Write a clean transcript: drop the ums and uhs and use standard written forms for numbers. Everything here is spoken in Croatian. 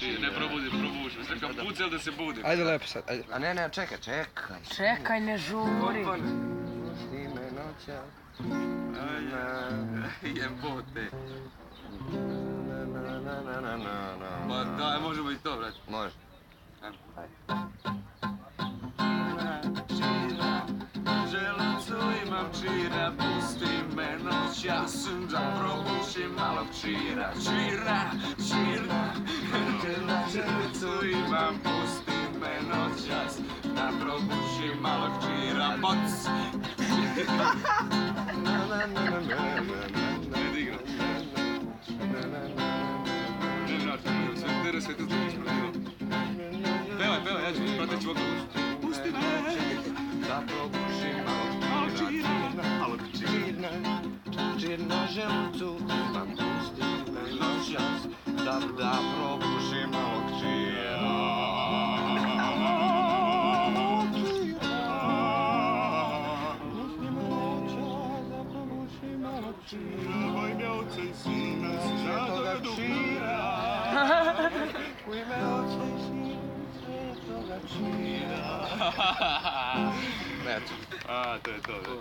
Ne probuši. Sve kao pucel da se budi. Ajde lepo sad, ajde. A ne, čekaj. Čekaj, ne žuri. Pusti me noćas. Jebote. Pa daj, možemo i to, brać. Može. Želucu imam čira, pusti me noćas da probušim malog čira. Želucu imam, pusti me noćas da probušim malog čira. Boc! Ne digra. Ne žač, sve te zvuči. Pevaj, ja ću prateći vokalu. Pusti me! Da probušim malog čira. Čirna želucu imam, pusti me noćas da probušim malog čira. Moj mjauce i sine, svetoga čira. U ime oca i sina, svetoga čira. A, to je to.